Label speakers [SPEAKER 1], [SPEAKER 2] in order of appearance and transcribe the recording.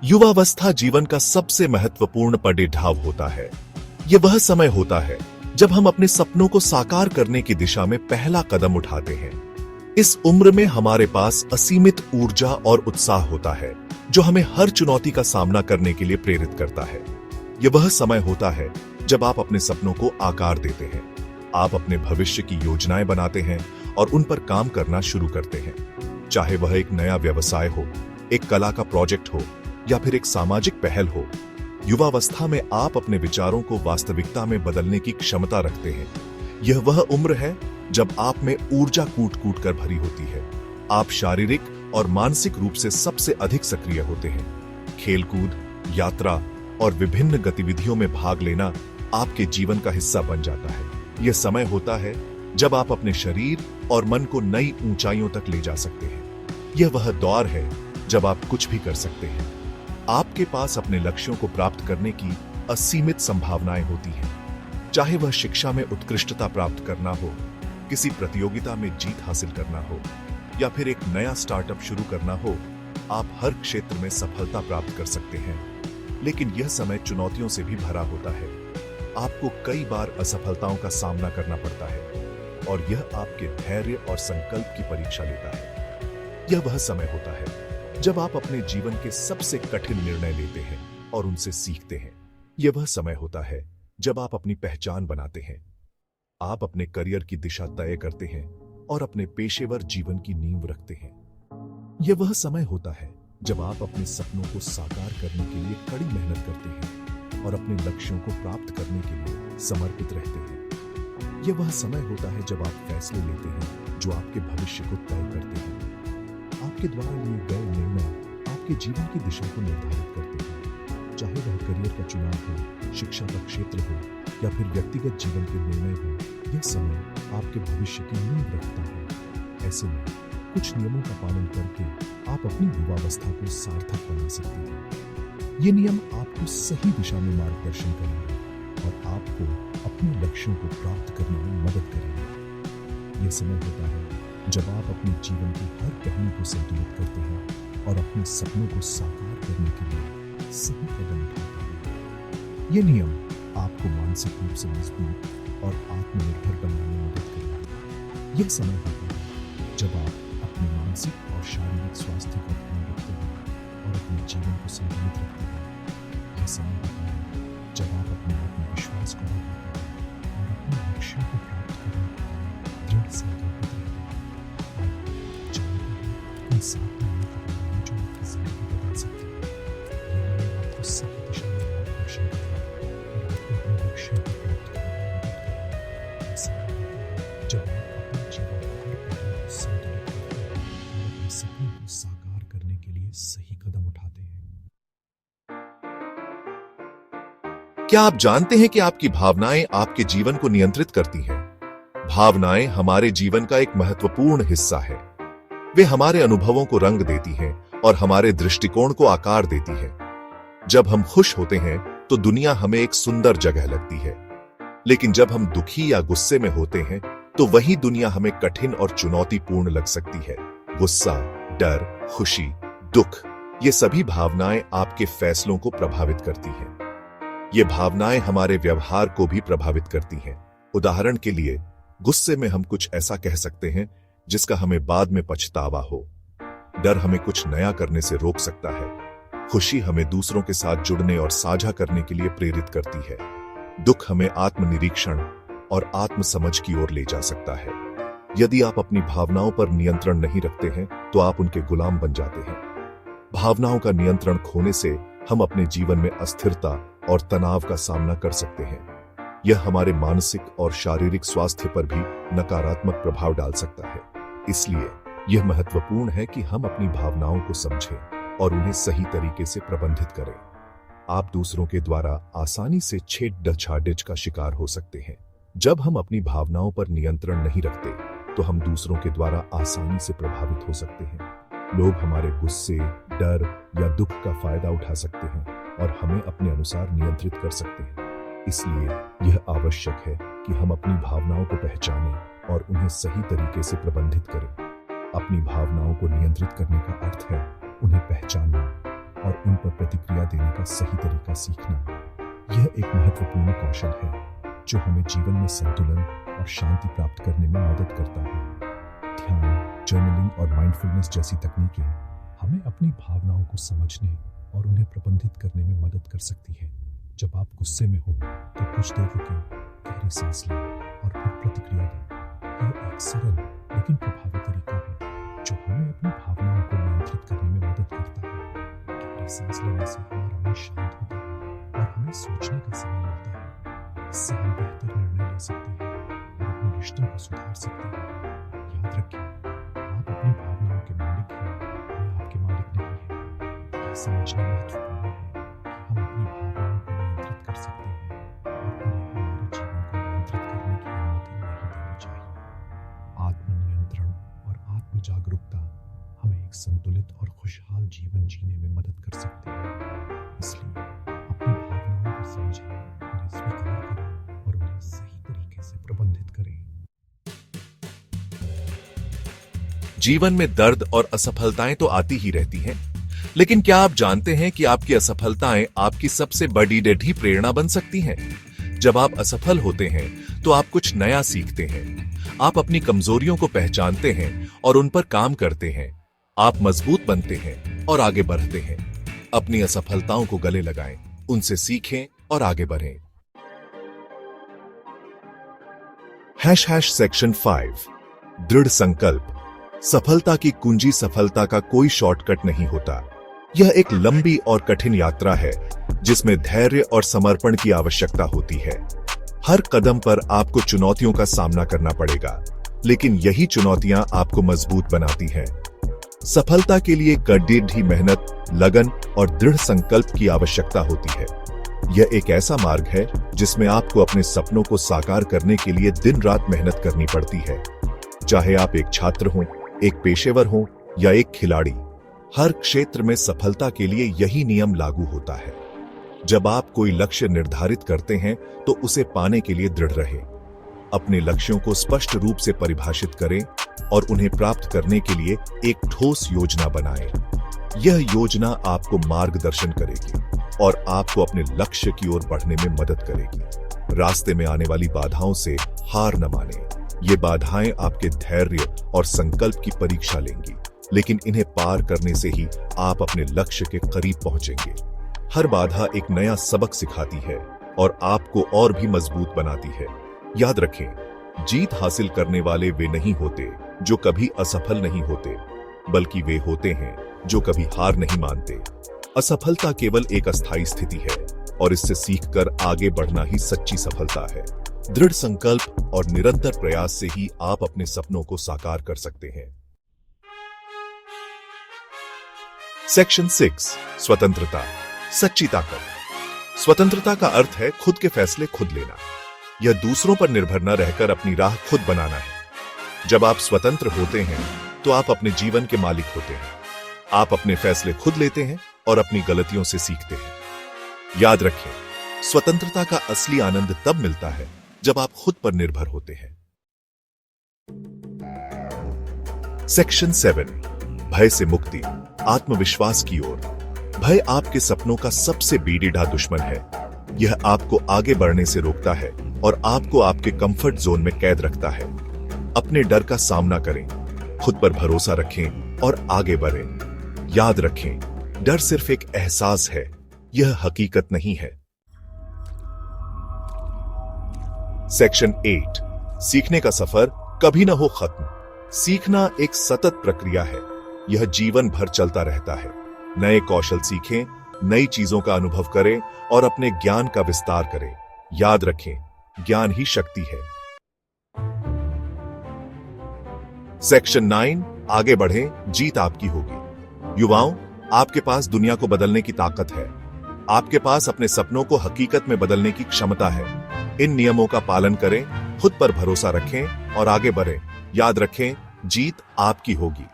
[SPEAKER 1] युवावस्था जीवन का सबसे महत्वपूर्ण पड़ाव होता है। यह वह समय होता है जब हम अपने सपनों को साकार करने की दिशा में पहला कदम उठाते हैं। इस उम्र में हमारे पास असीमित ऊर्जा और उत्साह होता है जो हमें हर चुनौती का सामना करने के लिए प्रेरित करता है। यह वह समय होता है जब आप अपने सपनों को आकार देते हैं, आप अपने भविष्य की योजनाएं बनाते हैं और उन पर काम करना शुरू करते हैं। चाहे वह एक नया व्यवसाय हो, एक कला का प्रोजेक्ट हो या फिर एक सामाजिक पहल हो, युवावस्था में आप अपने विचारों को वास्तविकता में बदलने की क्षमता रखते हैं। यह वह उम्र है जब आप में ऊर्जा कूट कूट कर भरी होती है। आप शारीरिक और मानसिक रूप से सबसे अधिक सक्रिय होते हैं। खेलकूद, यात्रा और विभिन्न गतिविधियों में भाग लेना आपके जीवन का हिस्सा बन जाता है। यह समय होता है जब आप अपने शरीर और मन को नई ऊंचाइयों तक ले जा सकते हैं। यह वह दौर है जब आप कुछ भी कर सकते हैं। आपके पास अपने लक्ष्यों को प्राप्त करने की असीमित संभावनाएं होती हैं। चाहे वह शिक्षा में उत्कृष्टता प्राप्त करना हो, किसी प्रतियोगिता में जीत हासिल करना हो या फिर एक नया स्टार्टअप शुरू करना हो, आप हर क्षेत्र में सफलता प्राप्त कर सकते हैं। लेकिन यह समय चुनौतियों से भी भरा होता है। आपको कई बार असफलताओं का सामना करना पड़ता है और यह आपके धैर्य और संकल्प की परीक्षा लेता है। यह वह समय होता है जब आप अपने जीवन के सबसे कठिन निर्णय लेते हैं और उनसे सीखते हैं। यह वह समय होता है जब आप अपनी पहचान बनाते हैं, आप अपने करियर की दिशा तय करते हैं और अपने पेशेवर जीवन की नींव रखते हैं। यह वह समय होता है जब आप अपने सपनों को साकार करने के लिए कड़ी मेहनत करते हैं और अपने लक्ष्यों को प्राप्त करने के लिए समर्पित रहते हैं। यह वह समय होता है जब आप फैसले लेते हैं जो आपके भविष्य को तय करते हैं। आपके द्वारा लिए गए निर्णय आपके जीवन की दिशा को निर्धारित करते हैं। चाहे वह करियर का चुनाव हो, शिक्षा का क्षेत्र हो या फिर व्यक्तिगत जीवन के निर्णय हो, यह समय आपके भविष्य की नींव रखता है। ऐसे में कुछ नियमों का पालन करके आप अपनी युवावस्था को सार्थक बना सकते हैं। ये नियम आपको सही दिशा में मार्गदर्शन करेंगे और आपको अपने लक्ष्यों को प्राप्त करने में मदद करेंगे। यह समय होता है जब आप अपने जीवन के हर पहलू को संतुलित करते हैं और अपने सपनों को साकार करने के लिए सही कदम उठाते हैं। ये नियम आपको मानसिक रूप से मजबूत और आत्मनिर्भर बनाने में मदद करेगा। यह समय होता है जब आप अपने मानसिक और शारीरिक स्वास्थ्य का ध्यान रखते हैं और अपने जीवन को संतुलित रखते हैं। यह समय होता है जब आप अपने आत्मविश्वास को बढ़ाते हैं और अपने लक्ष्यों को प्राप्त करने के लिए दृढ़ संकल्पित रहते हैं। और जानते हैं इन 7 नियमों जो आपकी जिंदगी बदल सकती है। ये नियम आपको सही दिशा में मार्गदर्शन करेगा और आपको अपने लक्ष्यों को प्राप्त करने में मदद करेगा। यह समय होता है जब आप अपने जीवन के हर पहलू को संतुलित करते हैं और अपने सपनों को साकार करने के लिए सही कदम उठाते हैं। क्या आप जानते हैं कि आपकी भावनाएं आपके जीवन को नियंत्रित करती हैं? भावनाएं हमारे जीवन का एक महत्वपूर्ण हिस्सा है। वे हमारे अनुभवों को रंग देती हैं और हमारे दृष्टिकोण को आकार देती हैं। जब हम खुश होते हैं तो दुनिया हमें एक सुंदर जगह लगती है, लेकिन जब हम दुखी या गुस्से में होते हैं तो वही दुनिया हमें कठिन और चुनौतीपूर्ण लग सकती है। गुस्सा, डर, खुशी, दुख, ये सभी भावनाएं आपके फैसलों को प्रभावित करती हैं। ये भावनाएं हमारे व्यवहार को भी प्रभावित करती हैं। उदाहरण के लिए, गुस्से में हम कुछ ऐसा कह सकते हैं जिसका हमें बाद में पछतावा हो। डर हमें कुछ नया करने से रोक सकता है। खुशी हमें दूसरों के साथ जुड़ने और साझा करने के लिए प्रेरित करती है। दुख हमें आत्मनिरीक्षण और आत्मसमझ की ओर ले जा सकता है। यदि आप अपनी भावनाओं पर नियंत्रण नहीं रखते हैं तो आप उनके गुलाम बन जाते हैं। भावनाओं का नियंत्रण खोने से हम अपने जीवन में अस्थिरता और तनाव का सामना कर सकते हैं। यह हमारे मानसिक और शारीरिक स्वास्थ्य पर भी नकारात्मक प्रभाव डाल सकता है। इसलिए यह महत्वपूर्ण है कि हम अपनी भावनाओं को समझें और उन्हें सही तरीके से प्रबंधित करें। आप दूसरों के द्वारा आसानी से छेड़-छाड़ का शिकार हो सकते हैं। जब हम अपनी भावनाओं पर नियंत्रण नहीं रखते तो हम दूसरों के द्वारा आसानी से प्रभावित हो सकते हैं। लोग हमारे गुस्से, डर या दुख का फायदा उठा सकते हैं और हमें अपने अनुसार नियंत्रित कर सकते हैं। इसलिए यह आवश्यक है कि हम अपनी भावनाओं को पहचानें और उन्हें सही तरीके से प्रबंधित करें। अपनी भावनाओं को नियंत्रित करने का अर्थ है उन्हें पहचानना,
[SPEAKER 2] और उन पर प्रतिक्रिया देने का सही तरीका सीखना, यह एक महत्वपूर्ण कौशल है जो हमें जीवन में संतुलन और शांति प्राप्त करने में मदद करता है। ध्यान, जर्नलिंग और माइंडफुलनेस जैसी तकनीकें हमें अपनी भावनाओं को समझने और उन्हें प्रबंधित करने में मदद कर सकती हैं। जब आप गुस्से में हो तो कुछ देर रुकें, गहरी सांस लें और फिर प्रतिक्रिया दें। यह एक सरल लेकिन प्रभावी तरीका है जो हमें अपनी भावनाओं को नियंत्रित करने में मदद करता है। गहरी सांस लेने से हमारा मन शांत होता है और हमें सोचने का समय मिलता है। इससे हम बेहतर निर्णय ले सकते हैं और अपने रिश्तों को सुधार सकते हैं। याद रखें, आप अपनी भावनाओं के मालिक हैं, वे आपके मालिक नहीं हैं। यह समझना महत्वपूर्ण है कि हम अपनी भावनाओं को नियंत्रित कर सकते हैं और उन्हें हमारे जीवन को नियंत्रित करने की अनुमति नहीं देनी चाहिए। आत्मनियंत्रण और आत्म जागरूकता हमें एक संतुलित और खुशहाल जीवन जीने में मदद कर सकते हैं। इसलिए अपनी भावनाओं को समझें, उन्हें स्वीकार करें और उन्हें सही तरीके से प्रबंधित करें।
[SPEAKER 1] जीवन में दर्द और असफलताएं तो आती ही रहती हैं, लेकिन क्या आप जानते हैं कि आपकी असफलताएं आपकी सबसे बड़ी ढी प्रेरणा बन सकती हैं? जब आप असफल होते हैं तो आप कुछ नया सीखते हैं। आप अपनी कमजोरियों को पहचानते हैं और उन पर काम करते हैं। आप मजबूत बनते हैं और आगे बढ़ते हैं। अपनी असफलताओं को गले लगाएं, उनसे सीखें और आगे बढ़ें। सेक्शन 5 दृढ़ संकल्प। सफलता की कुंजी सफलता का कोई शॉर्टकट नहीं होता। यह एक लंबी और कठिन यात्रा है जिसमें धैर्य और समर्पण की आवश्यकता होती है। हर कदम पर आपको चुनौतियों का सामना करना पड़ेगा, लेकिन यही चुनौतियां आपको मजबूत बनाती हैं। सफलता के लिए कड़ी मेहनत, लगन और दृढ़ संकल्प की आवश्यकता होती है। यह एक ऐसा मार्ग है जिसमें आपको अपने सपनों को साकार करने के लिए दिन रात मेहनत करनी पड़ती है। चाहे आप एक छात्र हों, एक पेशेवर हों या एक खिलाड़ी, हर क्षेत्र में सफलता के लिए यही नियम लागू होता है। जब आप कोई लक्ष्य निर्धारित करते हैं तो उसे पाने के लिए दृढ़ रहें। अपने लक्ष्यों को स्पष्ट रूप से परिभाषित करें और उन्हें प्राप्त करने के लिए एक ठोस योजना बनाएं। यह योजना आपको मार्गदर्शन करेगी और आपको अपने लक्ष्य की ओर बढ़ने में मदद करेगी। रास्ते में आने वाली बाधाओं से हार न मानें। ये बाधाएं आपके धैर्य और संकल्प की परीक्षा लेंगी, लेकिन इन्हें पार करने से ही आप अपने लक्ष्य के करीब पहुंचेंगे। हर बाधा एक नया सबक सिखाती है और आपको और भी मजबूत बनाती है। याद रखें, जीत हासिल करने वाले वे नहीं होते जो कभी असफल नहीं होते, बल्कि वे होते हैं जो कभी हार नहीं मानते। असफलता केवल एक अस्थायी स्थिति है और इससे सीखकर आगे बढ़ना ही सच्ची सफलता है। दृढ़ संकल्प और निरंतर प्रयास से ही आप अपने सपनों को साकार कर सकते हैं। सेक्शन 6 स्वतंत्रता, सच्ची ताकत। स्वतंत्रता का अर्थ है खुद के फैसले खुद लेना। यह दूसरों पर निर्भर न रहकर अपनी राह खुद बनाना है। जब आप स्वतंत्र होते हैं तो आप अपने जीवन के मालिक होते हैं। आप अपने फैसले खुद लेते हैं और अपनी गलतियों से सीखते हैं। याद रखें, स्वतंत्रता का असली आनंद तब मिलता है जब आप खुद पर निर्भर होते हैं। सेक्शन 7 भय से मुक्ति, आत्मविश्वास की ओर। भय आपके सपनों का सबसे बीड़ीढ़ा दुश्मन है। यह आपको आगे बढ़ने से रोकता है और आपको आपके कंफर्ट जोन में कैद रखता है। अपने डर का सामना करें, खुद पर भरोसा रखें और आगे बढ़ें। याद रखें, डर सिर्फ एक एहसास है, यह हकीकत नहीं है। सेक्शन 8 सीखने का सफर कभी ना हो खत्म। सीखना एक सतत प्रक्रिया है। यह जीवन भर चलता रहता है। नए कौशल सीखें, नई चीजों का अनुभव करें और अपने ज्ञान का विस्तार करें। याद रखें, ज्ञान ही शक्ति है। सेक्शन 9 आगे बढ़ें, जीत आपकी होगी। युवाओं, आपके पास दुनिया को बदलने की ताकत है। आपके पास अपने सपनों को हकीकत में बदलने की क्षमता है। इन नियमों का पालन करें, खुद पर भरोसा रखें और आगे बढ़ें। याद रखें, जीत आपकी होगी।